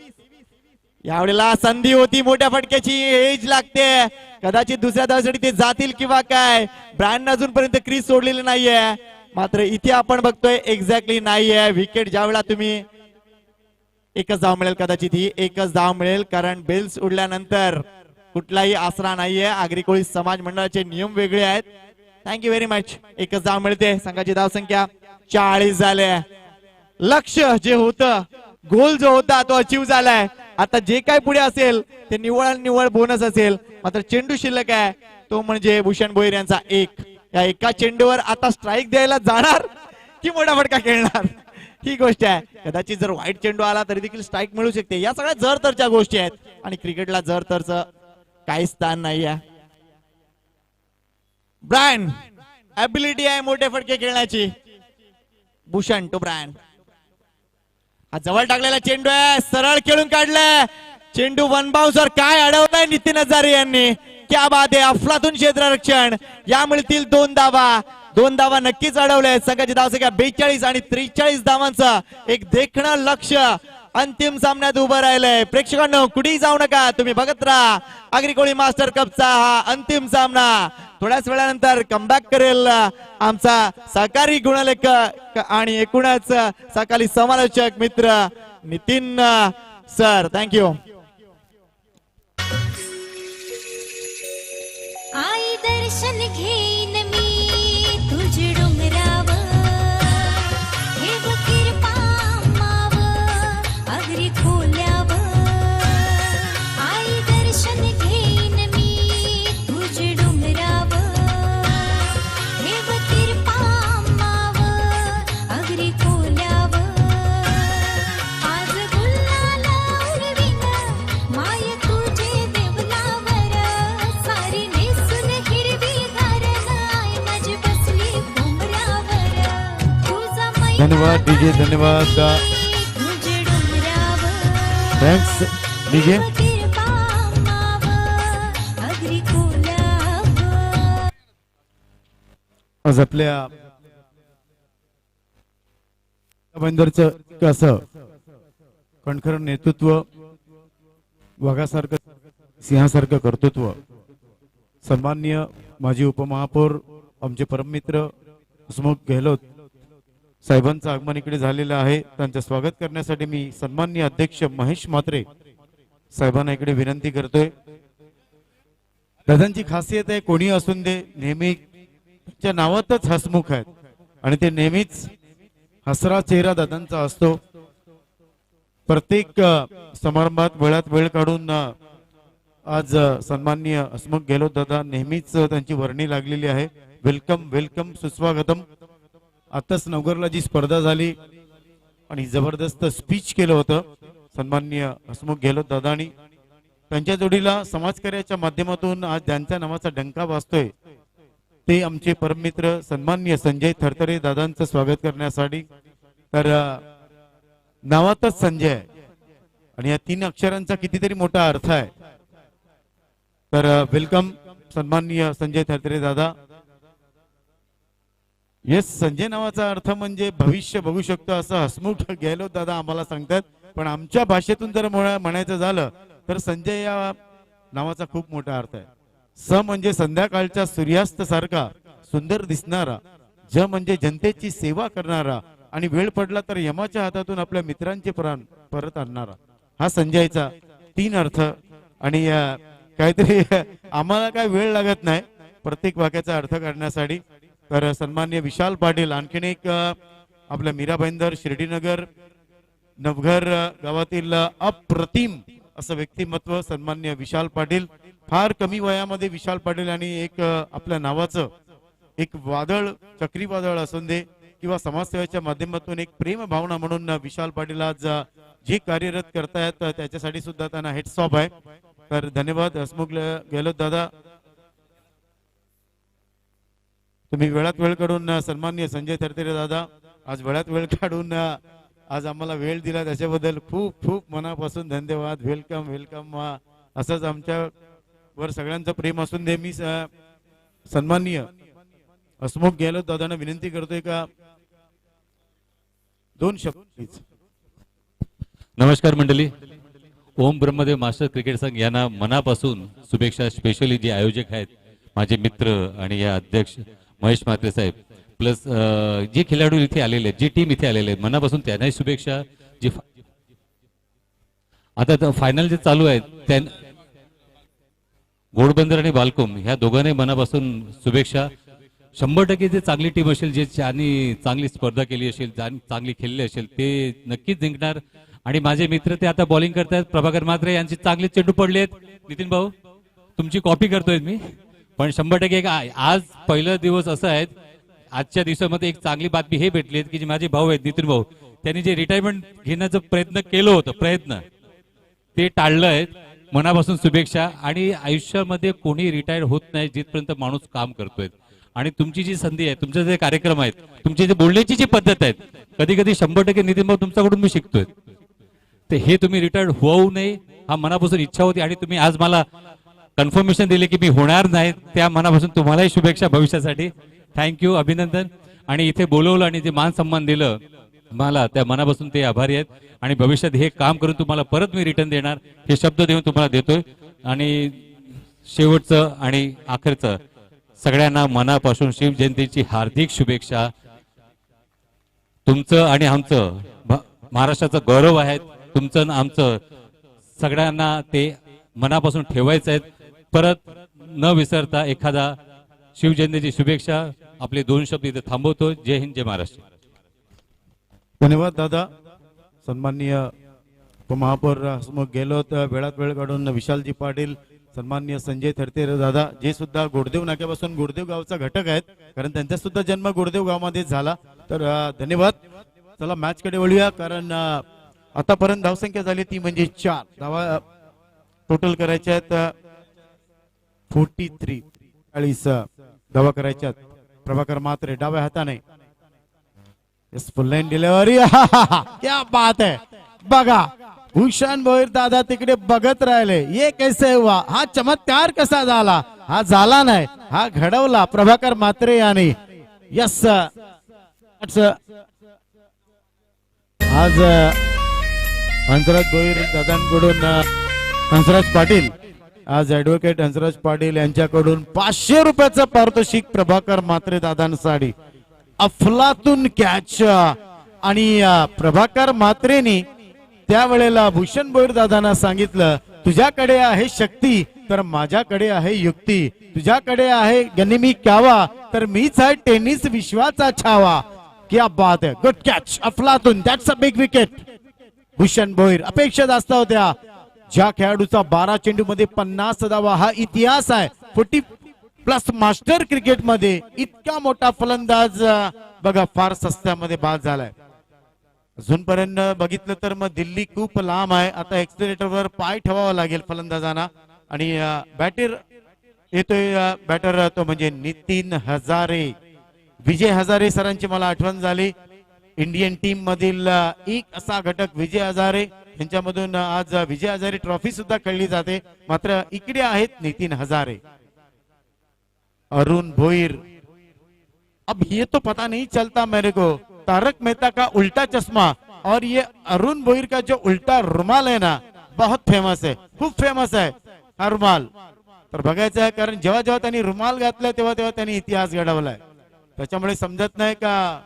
यावेळेला संधी होती मोठ्या फटक्याची. एज लागते, कदाचित दुसऱ्या धावेसाठी ते जातील किंवा काय. ब्रँड अजूनपर्यंत क्रीज सोडलेली नाहीये, मात्र इथे आपण बघतोय एक्झॅक्टली नाहीये. विकेट ज्या वेळेला तुम्ही एकच धाव मिळेल, कदाचित ही एकच धाव मिळेल, कारण बेल्स उडल्यानंतर कुठलाही आसरा नाहीये. आगरी कोळी समाज मंडळाचे नियम वेगळे आहेत. Thank you very much. एकच धाव मिळते. संघाची धावसंख्या 40 झाले. लक्ष जे होतं, गोल जो होता तो अचीव झालाय. आता जे काय पुढे असेल ते निव्वळ बोनस असेल. मात्र चेंडू शिल्लक आहे, तो म्हणजे भूषण भोईर यांचा 1. या एका चेंडूवर आता स्ट्राईक द्यायला जाणार की मोठा फटका खेळणार ही गोष्ट आहे. कदाचित जर वाईट चेंडू आला तरी देखील स्ट्राईक मिळू शकते. या सगळ्या जर तरच्या गोष्टी आहेत आणि क्रिकेटला जर तरचं काही स्थान नाही आहे. ब्रँड ऍबिलिटी आहे मोठे फटके खेळण्याची. भूषण टू ब्रँड. हा जवळ टाकलेला चेंडू आहे, सरळ खेळून काढलाय. चेंडू वन बाउन्सर. काय अडवलाय नितीन हजारे यांनी. क्या बात आहे. अफलातून क्षेत्ररक्षण. या मिळतील 2 धावा. 2 धावा नक्कीच अडवल्या. संघाची धावसंख्या 42 आणि 43 धावांचं एक देखणं लक्ष अंतिम सामन्यात उभं राहिलंय. प्रेक्षकांनो कुठेही जाऊ नका, तुम्ही बघत राहा आगरी कोळी मास्टर कपचा हा अंतिम सामना. थोड्याच वेळानंतर कमबॅक करेल आमचा सहकारी गुणलेखक आणि एकूणच सहकारी समालोचक मित्र नितीन सर. थँक्यू. आई दर्शन घेईन मी तुझ डोंगरावर. ठेव कृपा माव अगरी खोल्यावर. आई दर्शन घेईन मी तुझ डोंगरावर. ठेव कृपा माव अगरी खोल्यावर. आज गुलाल उडवीन माय तुझे देवलावर. सारी नेसून हिरवी धारणाय माझी बसली कोंबऱ्यावर. तुझा मैना धन्यवाद डीजे. धन्यवाद. तुझे डोंगरावर. Thanks DJ. कृपा माव अगरी खोल्यावर. आज आपल्या बंदरचं कसं कणखर नेतृत्व, वाघासारखं सिंहासारखं कर्तृत्व, सन्माननीय माजी उपमहापौर आमचे परममित्र हसमुख गेहलोत साहेबांचं आगमन इकडे झालेलं आहे. त्यांचं स्वागत करण्यासाठी मी सन्माननीय अध्यक्ष महेश म्हात्रे साहेबांना इकडे विनंती करतोय. दादांची खासियत आहे, कोणी असून दे नेहमी च्या नावातच हसमुख आहेत आणि ते नेहमीच हसरा चेहरा दादांचा असतो. प्रत्येक समारंभात वेळात वेळ काढून आज सन्माननीय हसमुख गेहलोत दादा नेहमीच त्यांची वर्णी लागलेली आहे. वेलकम वेलकम, सुस्वागतम. आताच नवगरला जी स्पर्धा झाली आणि जबरदस्त स्पीच केलं होतं सन्माननीय हसमुख गेहलोत दादानी. त्यांच्या जोडीला समाजकार्याच्या माध्यमातून आज ज्यांच्या नावाचा डंका वाजतोय ते आमचे परममित्र सन्माननीय संजय थरथरे दादांचं स्वागत करण्यासाठी तर नावातच संजय आहे आणि या 3 अक्षरांचा कितीतरी मोठा अर्थ आहे. तर वेलकम सन्माननीय संजय थरथरे दादा. येस, संजय नावाचा अर्थ म्हणजे भविष्य बघू शकतो असं हसमुख गेहलोत दादा आम्हाला सांगतात. पण आमच्या भाषेतून जर म्हणायचं झालं तर संजय या नावाचा खूप मोठा अर्थ आहे. स म्हणजे संध्याकाळच्या सूर्यास्त सारखा सुंदर दिसणारा, ज म्हणजे जनतेची सेवा करणारा आणि वेळ पडला तर यमाच्या हातातून आपल्या मित्रांचे प्राण परत आणणारा. हा संजयचा 3 अर्थ. आणि काहीतरी आम्हाला काय वेळ लागत नाही प्रत्येक वाक्याचा अर्थ काढण्यासाठी. तर सन्माननीय विशाल पाटील, आणखीन एक आपल्या मीरा भाईंदर शिर्डीनगर नवघर गावातील अप्रतिम असं व्यक्तिमत्व सन्माननीय विशाल पाटील. फार कमी वयामध्ये विशाल पाटील आणि एक आपल्या नावाचं एक वादळ, चक्रीवादळ असून दे किंवा समाजसेवेच्या माध्यमातून एक प्रेम भावना म्हणून विशाल पाटील आज जे कार्यरत करतायत त्याच्यासाठी सुद्धा त्यांना हेड्स ऑफ आहे. तर धन्यवाद हसमुख गेहलोत दादा. तुम्ही वेळात वेळ काढून सन्माननीय संजय थरथरे दादा आज वेळात वेळ काढून आज आम्हाला वेळ दिला त्याच्याबद्दल खूप खूप मनापासून धन्यवाद. Welcome welcome. असंच आमच्यावर सगळ्यांचं प्रेम असून दे. मी सन्माननीय हसमुख गेहलोत दादांना विनंती करतोय का 2 शब्द. नमस्कार मंडळी. ओम ब्रह्मदेव मास्टर क्रिकेट संघ यांना मनापासून शुभेच्छा. स्पेशली जे आयोजक आहेत माझे मित्र आणि या अध्यक्ष महेश म्हात्रे साहेब प्लस जे खेळाडू इथे आलेले आहेत, जी टीम इथे आलेले आहेत, मनापासून त्यांनाही शुभेच्छा. जे आता फायनल जे चालू आहेत त्या घोडबंदर आणि बालकोम ह्या दोघांनाही मनापासून शुभेच्छा. 100% जे चांगली टीम असेल, जे चांगली स्पर्धा केली असेल, चांगली खेळली असेल ते नक्कीच जिंकणार. आणि माझे मित्र ते आता बॉलिंग करतायत. प्रभाकर म्हात्रे यांची चांगले चेंडू पडलेत. नितीन भाऊ तुमची कॉपी करतोय मी. पण 100% आज पहिला दिवस असा आहे, आजच्या दिवसामध्ये एक चांगली बातमी हे भेटली की जे माझे भाऊ आहेत नितीन भाऊ, त्यांनी जे रिटायरमेंट घेण्याचा प्रयत्न केलं होतं ते टाळलं आहे. मनापासून शुभेच्छा. आणि आयुष्यामध्ये कोणी रिटायर होत नाही जिथपर्यंत माणूस काम करतोय. आणि तुमची जी संधी आहे, तुमचे जे कार्यक्रम आहेत, तुमची जे बोलण्याची जी पद्धत आहे, कधी कधी 100% नितीन भाऊ तुमच्याकडून मी शिकतोय. ते हे तुम्ही रिटायर्ड होऊ नये हा मनापासून इच्छा होती आणि तुम्ही आज मला कन्फर्मेशन दिले की मी होणार नाही. त्या मनापासून तुम्हालाही शुभेच्छा भविष्यासाठी. थँक्यू, अभिनंदन. आणि इथे बोलवलं आणि जे मान सन्मान दिलं मला त्या मनापासून ते आभारी आहेत. आणि भविष्यात हे काम करून तुम्हाला परत मी रिटर्न देणार हे शब्द देऊन तुम्हाला देतोय. आणि शेवटचं आणि अखेरचं सगळ्यांना मनापासून शिवजयंतीची हार्दिक शुभेच्छा. तुमचं आणि आमचं महाराष्ट्राचं गौरव आहे. तुमचं आणि आमचं सगळ्यांना ते मनापासून ठेवायचं आहे. परत न विसरता एखादा शिवजयंतीची शुभेच्छा. आपले 2 शब्द इथे थांबवतो. जय हिंद, जय महाराष्ट्र. धन्यवाद दादा. सन्माननीय उपमहापौर हसमुख गेहलोत, वेळात वेळ काढून विशालजी पाटील, सन्माननीय संजय थरथरे दादा जे सुद्धा गोडदेव नाक्यापासून गोडदेव गावचा घटक आहेत, कारण त्यांचा सुद्धा जन्म गोडदेव गावामध्ये झाला. तर धन्यवाद. चला मॅच कडे वळूया, कारण आतापर्यंत धावसंख्या झाली ती म्हणजे 4 धावा टोटल करायच्या आहेत. 43 40 धावा करायच्या. प्रभाकर म्हात्रे डाव्या हाताने फुल लाईन डिलिव्हरी. क्या बात आहे. बघा भूषण भोईर दादा तिकडे बघत राहिले. ये कैसे हुआ, हा चमत्कार कसा झाला. हा झाला नाही, हा घडवला प्रभाकर म्हात्रे यांनी. यस, आज हंसराज भोईर दादांकडून हंसराज पाटील, आज ऍडव्होकेट हंसराज पाटील यांच्याकडून 500 रुपयाचं पारितोषिक प्रभाकर म्हात्रे दादांसाठी. अफलातून कॅच. आणि प्रभाकर म्हात्रेनी त्यावेळेला भूषण भोईर दादांना सांगितलं, तुझ्याकडे आहे शक्ती तर माझ्याकडे आहे युक्ती, तुझ्याकडे आहे गनिमी क्यावा तर मीच आहे टेनिस विश्वाचा छावा. क्या बात है, गुड कॅच अफलातून. That's a big wicket. Bhushan Bhoir अपेक्षा जास्त होत्या. ज्या खेळाडूचा 12 चेंडू मध्ये 50 धावा हा इतिहास आहे. 40+ मास्टर क्रिकेट मध्ये इतका मोठा फलंदाज बघा फार सस्त्यामध्ये बाद झालाय. अजूनपर्यंत बघितलं तर मग दिल्ली खूप लांब आहे. आता एक्सलेटरवर पाय ठेवावा लागेल फलंदाजांना. आणि बॅटर येतोय, बॅटर तो म्हणजे नितीन हजारे. विजय हजारे सरांची मला आठवण झाली. इंडियन टीम मधील एक असा घटक विजय हजारे यांच्यामधून आज विजय हजारे ट्रॉफी सुद्धा खेळली जाते. मात्र इकडे आहेत नितीन हजारे, अरुण भोईर. अब ये तो पता नहीं चलता मेरे को, तारक मेहता का उल्टा चश्मा और ये अरुण भोईर का जो उल्टा रुमाल है ना, बहुत फेमस है, खूप फेमस आहे हा रुमाल. तर बघायचं आहे, कारण जेव्हा जेव्हा त्यांनी रुमाल घातलाय तेव्हा तेव्हा त्यांनी इतिहास घडवलाय. त्याच्यामुळे समजत नाही का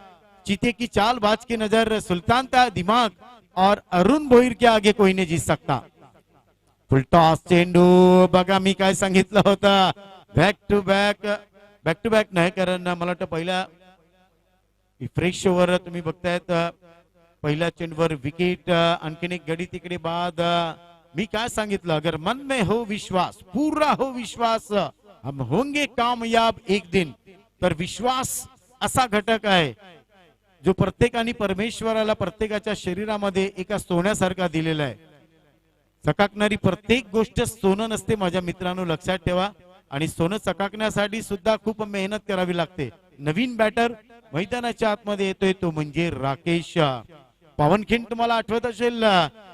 चीते की चाल बाज की नजर, सुल्तान का दिमाग और अरुण भोईर के आगे कोई नहीं जीत सकता. फुल टॉस चेंडू. बघा मी काय सांगितलं होतं, बॅक टू बॅक नाही, कारण मला वाटतं पहिल्या फ्रेश ओव्हर तुम्ही बघतायत, पहिल्या चेंडूवर विकेट, आणखीन एक गडी तिकडे बाद. मी काय सांगितलं, अगर मन में हो विश्वास, पूरा हो विश्वास, हम होंगे कामयाब एक दिन. तर विश्वास असा घटक आहे जो प्रत्येकाने परमेश्वराला प्रत्येकाच्या शरीरामध्ये एका सोन्यासारखा दिलेला आहे. चकाकणारी प्रत्येक गोष्ट सोनं नसते माझ्या मित्रांनो, लक्षात ठेवा. आणि सोनं चकाकण्यासाठी सुद्धा खूप मेहनत करावी लागते. नवीन बॅटर मैदानाच्या आतमध्ये येतोय तो म्हणजे राकेश पावनखिंड. तुम्हाला आठवत असेल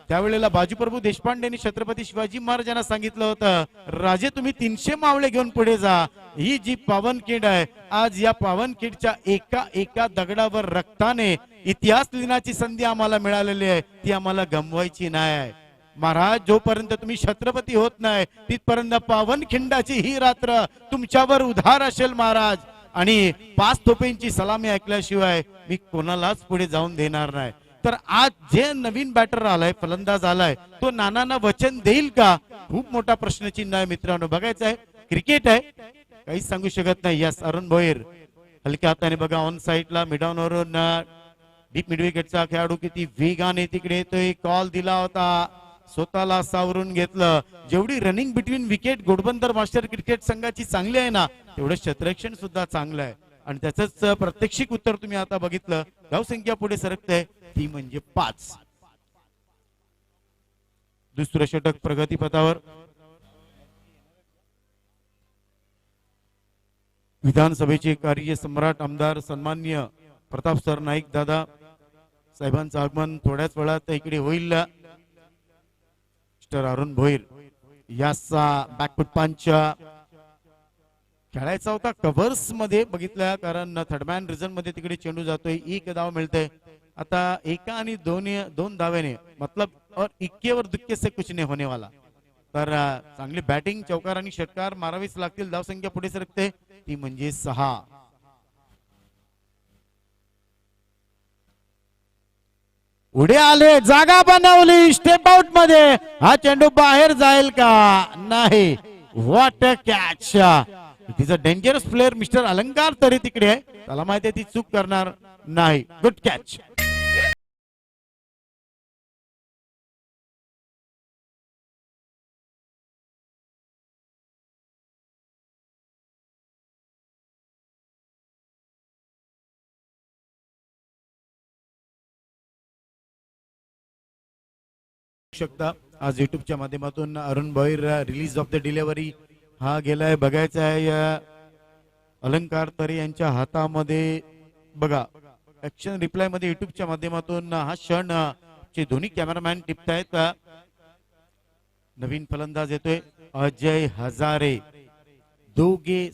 त्यावेळेला बाजीप्रभू देशपांडेंनी छत्रपती शिवाजी महाराजांना सांगितलं होतं, राजे तुम्ही 300 मावळे घेऊन पुढे जा. ही जी पावनखिंड आहे, आज या पावनखिंडच्या एका एका दगडावर रक्ताने इतिहास लिहिण्याची संधी आम्हाला मिळालेली आहे, ती आम्हाला गमवायची नाही. महाराज, जोपर्यंत तुम्ही छत्रपती होत नाही तिथपर्यंत पावनखिंडाची ही रात्र तुमच्यावर उधार असेल महाराज. आणि 5 तोफेंची सलामी ऐकल्याशिवाय मी कोणालाच पुढे जाऊन देणार नाही. तर आज जे नवीन बॅटर आलाय, फलंदाज आलाय, तो नानांना वचन देईल का? खूप मोठा प्रश्नचिन्ह आहे मित्रांनो. बघायचं आहे, क्रिकेट आहे, काहीच सांगू शकत नाही. यस, अरुण भोईर हलक्या हाताने बघा ऑन साईडला मिडॉन वरून डीप मिडविकेटचा खेळाडू किती वेगाने तिकडे येतोय. कॉल दिला होता, स्वतःला सावरून घेतलं. जेवढी running between wicket Ghodbunder master cricket संघाची चांगली आहे ना, तेवढं क्षेत्ररक्षण सुद्धा चांगलं आहे. आणि त्याच प्रत्यक्षिक उत्तर तुम्ही आता बघितलं. धावसंख्या पुढे सरकते, ती म्हणजे 5. दुसरं षटक प्रगतीपथावर. विधानसभेचे कार्य सम्राट आमदार सन्मान्य प्रताप सर नाईक दादा साहेबांचं आगमन थोड्याच वेळात इकडे होईल. मिस्टर अरुण भोईर याचा बॅकफुट पंच खेळायचा होता कव्हर्स मध्ये, बघितलं कारण थर्डमॅन रिझन मध्ये तिकडे चेंडू जातोय. 1 धाव मिळते. आता एका आणि दोन धावेने मतलब और इक्के वर दुक्के से कुछ नहीं होने वाला. तर चांगली बॅटिंग, चौकार आणि षटकार मारावीच लागतील. धावसंख्या पुढे सरकते, ती म्हणजे 6. उडे आले, जागा बनवली, स्टेप आउट मध्ये. हा चेंडू बाहेर जाईल का? नाही. What a catch. It is a dangerous player. Mister अलंकार तरी तिकडे आहे, त्याला माहिती आहे ती चूक करणार नाही. Good catch. शकता आज युट्यूबच्या माध्यमातून Arun Bhoir release of the delivery हा गेलाय. बघायचा आहे अलंकार तरे यांच्या हातामध्ये बघा ऍक्शन रिप्लाय मध्ये युट्यूबच्या माध्यमातून हा क्षण चे दोन्ही कॅमेरामॅन टिपतायत. नवीन फलंदाज येतोय अजय हजारे. दोघे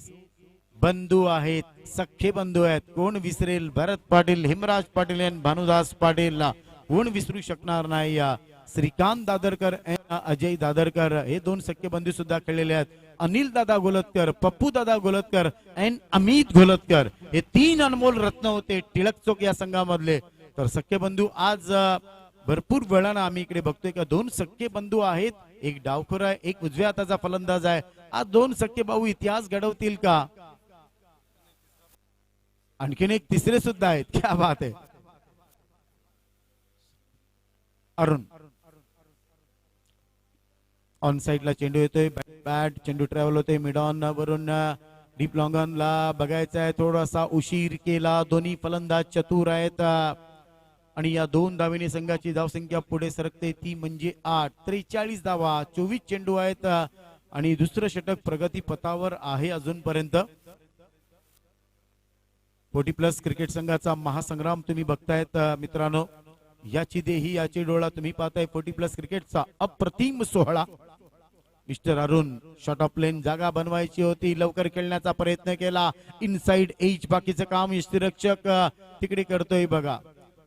बंधू आहेत, सख्खे बंधू आहेत. कोण विसरेल? भरत पाटील, हिमराज पाटील आणि भानुदास पाटील कोण विसरू शकणार नाही. श्रीकांत दादरकर, अजय दादरकर हे 2 सख्खे बंधू सुद्धा खेळलेले आहेत. अनिल दादा गोलतकर, पप्पू दादा गोलतकर आणि अमित गोलतकर हे 3 अनमोल रत्न होते टिळक चौक या संघामधले. तर सख्खे बंधू आज भरपूर वेळानं आम्ही इकडे बघतोय का 2 सख्खे बंधू आहेत. एक डावखोर आहे, एक उजव्या हाताचा फलंदाज आहे. आज 2 सख्खे भाऊ इतिहास घडवतील का? आणखीन एक तिसरे सुद्धा आहेत. क्या बात आहे. अरुण ऑन साइडला चेंडू येतोय, बॅट चेंडू ट्रॅव्हल होतोय मिडॉन वरून डीप लॉंगॉनला. बघायचा आहे, थोडासा उशीर केला. दोन्ही फलंदाज चतुर आहेत आणि या 2 धावेने संघाची धावसंख्या पुढे सरकते, ती म्हणजे 8. 43 धावा, 24 चेंडू आहेत आणि दुसरं षटक प्रगती पथावर आहे अजूनपर्यंत. 40 प्लस क्रिकेट संघाचा महासंग्राम तुम्ही बघतायत मित्रांनो. याची देही याची डोळा तुम्ही पाहताय 40 प्लस क्रिकेटचा अप्रतिम सोहळा. मिस्टर अरुण शॉट ऑफ प्लेन जागा बनवायची होती, लवकर खेळण्याचा प्रयत्न केला. इनसाइड एज बाकीचं काम यष्टीरक्षक तिकडे करतोय बघा.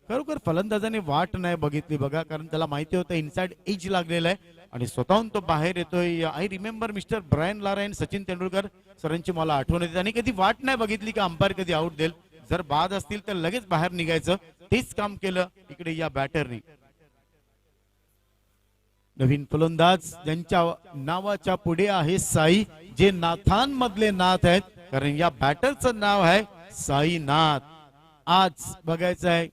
खरोखर फलंदाजाने वाट नाही बघितली बघा, कारण त्याला माहिती होतं इनसाइड एज लागलेला आहे आणि स्वतःहून तो बाहेर येतोय. I remember mister Brian Lara and Sachin Tendulkar सरांची मला आठवण येते. आणि कधी वाट नाही बघितली की अंपायर कधी आउट देईल. जर बाद असतील तर लगेच बाहेर निघायचं, तेच काम केलं इकडे या बॅटरनी. नवीन फलंदाज ज्यांच्या नावाच्या पुढे आहे साई, जे नाथांमधले नाथ आहेत, कारण या बॅटरचं नाव आहे साईनाथ. आज बघायचं आहे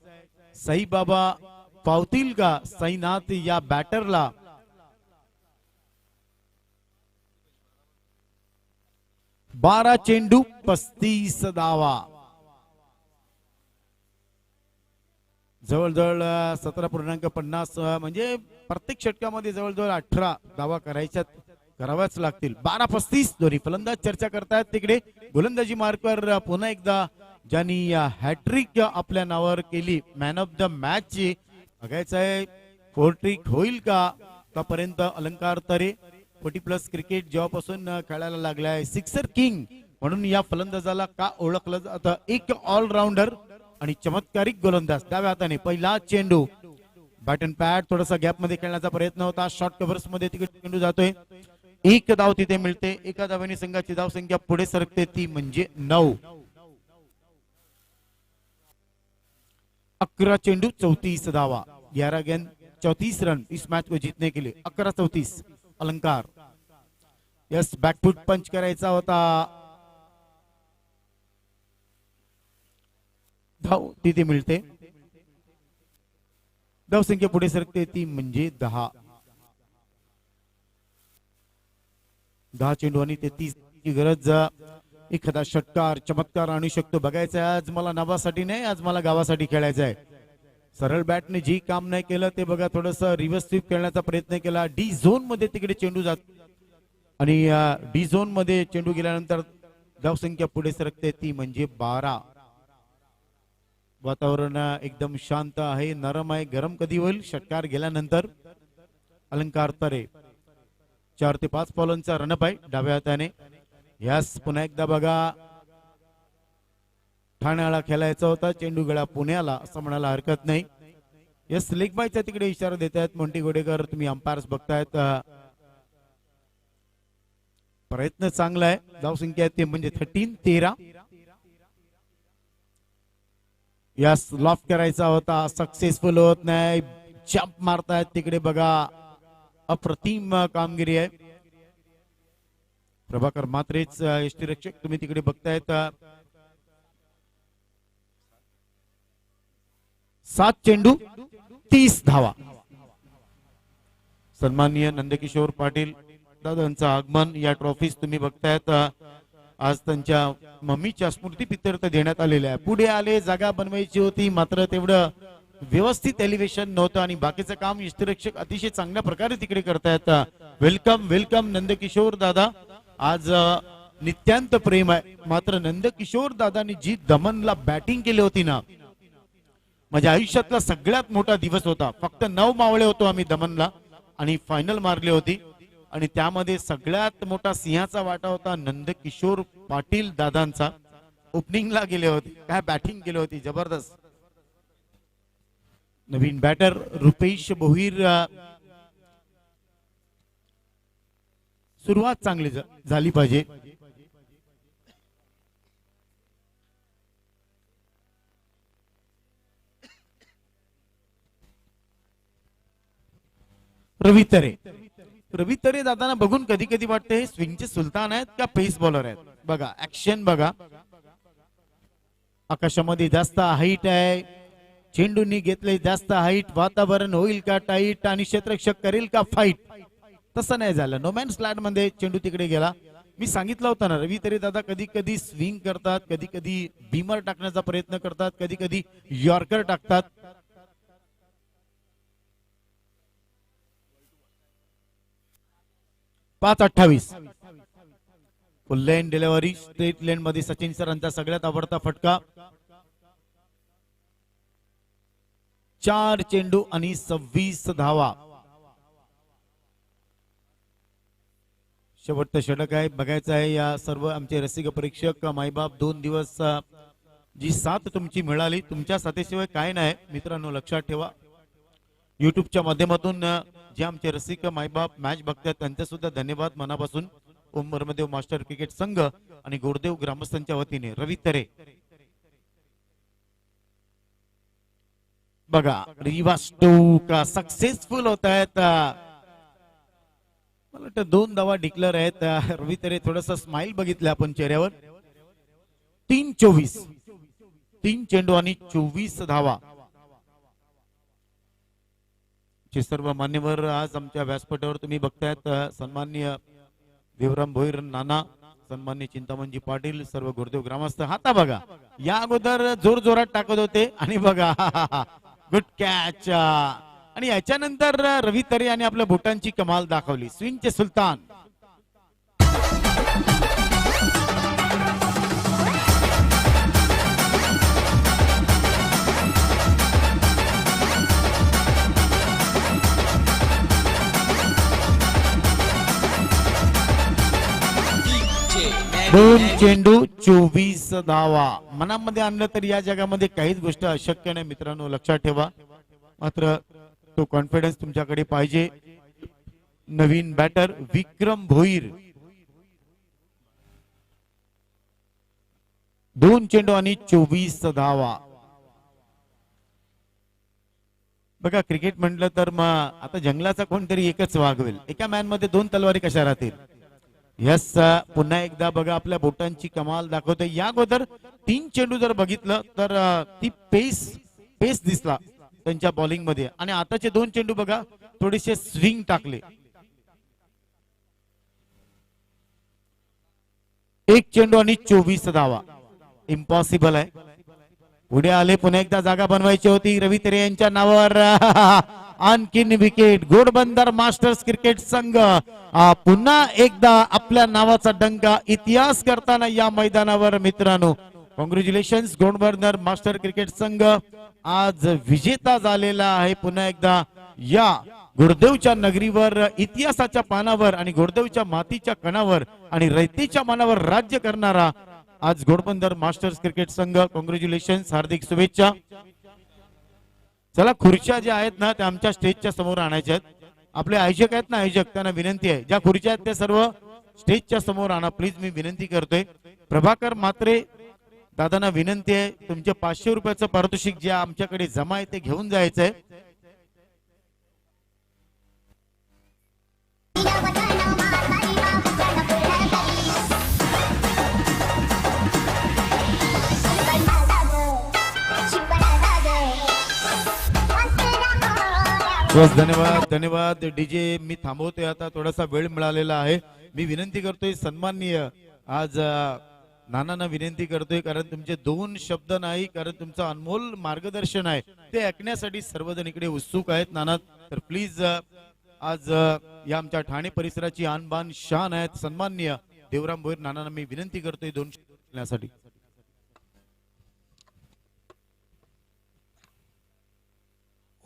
साई बाबा पावतील का साईनाथ या बॅटरला. बारा चेंडू 35 धावा. जवळजवळ 17.50 म्हणजे प्रत्येक षटकामध्ये जवळजवळ 18 धावा कराव्याच लागतील. 12-35 दोन्ही फलंदाज चर्चा करतायत तिकडे. गोलंदाजी मार्कवर पुन्हा एकदा ज्यांनी हॅट्रिक आपल्या नावावर केली मॅन ऑफ द मॅच ची, बघायचं आहे 4 ट्रिक होईल का. आतापर्यंत अलंकार तरे 40 प्लस क्रिकेट जेव्हापासून खेळायला लागलाय सिक्सर किंग म्हणून या फलंदाजाला का ओळखलं जातं. एक ऑलराऊंडर आणि चमत्कारिक गोलंदाज. डाव्या हाताने पहिला चेंडू, बॅट अँड पॅड थोडासा गॅप मध्ये खेळण्याचा प्रयत्न होता. शॉर्ट कव्हर्स मध्ये तिकडे चेंडू जातोय. एक धाव तिथे मिळते. एका धावेने संघाची धाव संख्या पुढे सरकते, ती म्हणजे 9. 11 चेंडू 34 धावा. 11 गेंद 34 रन इस मैच को जीतने के लिए. 11-34 अलंकार. यस, बॅकफुट पंच करायचा होता. धाव तिथे मिळते. धाव संख्या पुढे सरकते, ती म्हणजे 10. 10 चेंडू आणि 33 ची गरज. एखादा षटकार चमत्कार आणू शकतो. बघायचं आहे आज मला नावासाठी नाही, आज मला गावासाठी खेळायचं आहे. सरळ बॅटने जी काम नाही केलं ते बघा, थोडस रिव्हर्स स्वीप खेळण्याचा प्रयत्न केला. डी झोन मध्ये तिकडे चेंडू जात आणि डी झोन मध्ये चेंडू गेल्यानंतर धाव संख्या पुढे सरकते, ती म्हणजे 12. वातावरण एकदम शांत आहे, नरम आहे. गरम कधी होईल षटकार गेल्यानंतर. अलंकार तरे 4 ते 5 फॉलोंचा रनअप आहे डाव्या हाताने. यास पुन्हा एकदा बघा, ठाण्याला खेळायचा होता, चेंडू गेला पुण्याला असं म्हणायला हरकत नाही. यस, लेग बायचा तिकडे इशारा देत आहेत मोंटी गोडेकर. तुम्ही अंपायर्स बघतायत. प्रयत्न चांगला आहे. धाव संख्या ते म्हणजे 13. यास लॉफ्ट करायचा होता, सक्सेसफुल होत नाही. जंप मारतायत तिकडे बघा, अप्रतिम कामगिरी आहे. प्रभाकर मात्रेच यष्टीरक्षक तुम्ही तिकडे बघतायत. 7 चेंडू 30 धावा. सन्माननीय नंदकिशोर पाटील दादांचं आगमन या ट्रॉफीज तुम्ही बघतायत. आज त्यांच्या मम्मीच्या स्मृती प्रित्यर्थ देण्यात आलेल्या आहे. पुढे आले, जागा बनवायची होती, मात्र तेवढं व्यवस्थित एलिव्हेशन नव्हतं आणि बाकीचं काम यष्टीरक्षक अतिशय चांगल्या प्रकारे तिकडे करतायत. वेलकम वेलकम नंदकिशोर दादा. आज नित्यांत प्रेम आहे. मात्र नंदकिशोर दादांनी जी दमनला बॅटिंग केली होती ना, माझ्या आयुष्यातला सगळ्यात मोठा दिवस होता. फक्त 9 मावळे होतो आम्ही दमनला आणि फायनल मारली होती आणि त्यामध्ये सगळ्यात मोठा सिंहाचा वाटा होता नंदकिशोर पाटील दादांचा. ओपनिंगला गेले होते, काय बॅटिंग केली होती, जबरदस्त. नवीन बॅटर रुपेश भोईर. सुरुवात चांगली झाली पाहिजे. रवी तरे दादांना बघून कधी कधी वाटते हे स्विंगचे सुलतान आहेत का पेस बॉलर आहेत. बघा ऍक्शन बघा, आकाशामध्ये जास्त हाईट आहे, चेंडूंनी घेतले जास्त हाईट. वातावरण होईल का टाईट आणि क्षेत्ररक्षक करेल का फाईट. तसं नाही झालं. नोमॅन स्लॅड मध्ये चेंडू तिकडे गेला. मी सांगितलं होतं ना, रवी तरे दादा कधी कधी स्विंग करतात, कधी कधी बीमर टाकण्याचा प्रयत्न करतात, कधी कधी यॉर्कर टाकतात. पाच 28 फुल लेन डिलिव्हरी स्ट्रेट लेन मध्ये सचिन सरांचा सगळ्यात आवडता फटका. 4 चेंडू आणि 26 धावा. शेवटचं षटक आहे, बघायचं आहे या सर्व आमचे रसिक परीक्षक मायबाप. 2 दिवस जी साथ तुमची मिळाली, तुमच्या साथीशिवाय काय नाही मित्रांनो, लक्षात ठेवा. युट्यूबच्या माध्यमातून जे आमचे रसिक मायबाप मॅच बघतात त्यांचे सुद्धा धन्यवाद मनापासून. ओम ब्रह्मदेव मास्टर क्रिकेट संघ आणि गोरदेव ग्रामस्थांच्या वतीने रवी तरे. बघा रिवा स्टोक सक्सेसफुल होत आहेत. मला वाटतं 2 धावा डिक्लेअर आहेत. रवी तरे थोडस स्माइल बघितलं आपण चेहऱ्यावर. 3-24 3 चेंडू आणि 24 धावा. चे सर्व मान्यवर आज आमच्या व्यासपीठावर तुम्ही बघतायत. सन्माननीय देवराम भोईर नाना, सन्माननीय चिंतामणजी पाटील, सर्व गुरुदेव ग्रामस्थ. आता बघा या अगोदर जोर जोरात टाकत होते आणि बघा गुड कॅच. आणि याच्यानंतर रवी तरे आणि आपल्या बोटांची कमाल दाखवली. स्विंगचे सुलतान. दोन चेंडू 24 धावा. मनामध्ये आणलं तर या जगामध्ये काहीच गोष्ट अशक्य नाही मित्रांनो, लक्षात ठेवा. मात्र तो कॉन्फिडन्स तुमच्याकडे पाहिजे. नवीन बॅटर विक्रम भोईर. 2 चेंडू आणि 24 धावा. बघा क्रिकेट म्हटलं तर मग आता जंगलाचा कोणतरी एकच वागवेल. एका मॅन मध्ये 2 तलवारी कशा राहतील. यस, पुन्हा एकदा बघा आपल्या बोटांची कमाल दाखवते. या अगोदर 3 चेंडू जर बघितलं तर ती पेस दिसला त्यांच्या बॉलिंग मध्ये. आणि आताचे 2 चेंडू बघा थोडेसे स्विंग टाकले. 1 चेंडू आणि 24 धावा. इम्पॉसिबल आहे. पुढे आले, पुन्हा एकदा जागा बनवायची होती. रवी तरे यांच्या नावावर आणखीन विकेट. घोडबंदर मास्टर्स क्रिकेट संघ पुन्हा एकदा आपल्या नावाचा डंका इतिहास करताना या मैदानावर मित्रांनो. कॉंग्रॅच्युलेशन्स. घोडबंदर मास्टर क्रिकेट संघ आज विजेता झालेला आहे. पुन्हा एकदा या गुरुदेवच्या नगरीवर, इतिहासाच्या पानावर आणि गुरुदेवच्या मातीच्या कणावर आणि रयतेच्या मानावर राज्य करणारा आज घोडबंदर मास्टर्स क्रिकेट संघ. कॉंग्रॅच्युलेशन्स, हार्दिक शुभेच्छा. चला खुर्च्या ज्या आहेत ना त्या आमच्या स्टेजच्या समोर आणायच्या आहेत. आपले आयोजक आहेत ना, आयोजक, त्यांना विनंती आहे ज्या खुर्च्या आहेत त्या सर्व स्टेजच्या समोर आणा प्लीज, मी विनंती करतोय. प्रभाकर म्हात्रे दादांना विनंती आहे, तुमचे 500 रुपयाचं पारितोषिक जे आमच्याकडे जमा आहे ते घेऊन जायचंय. धन्यवाद धन्यवाद. डीजे मी थांबवतोय आता, थोडासा वेळ मिळालेला आहे. मी विनंती करतोय सन्माननीय आज नानांना विनंती करतोय, कारण तुमचे 2 शब्द नाही, कारण तुमचं अनमोल मार्गदर्शन आहे ते ऐकण्यासाठी सर्वजण इकडे उत्सुक आहेत. नाना तर प्लीज आज या आमच्या ठाणे परिसराची आणबान शान आहेत सन्माननीय देवराम भोईर नानांना मी विनंती करतोय 2 शब्द बोलण्यासाठी.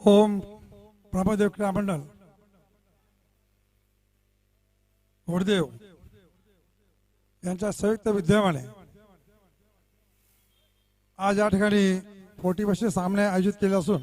ओम प्रभादेव क्रीडा मंडळ घोडदेव यांच्या संयुक्त विद्यमाने आज या ठिकाणी 40 वर्षीय सामने आयोजित केले असून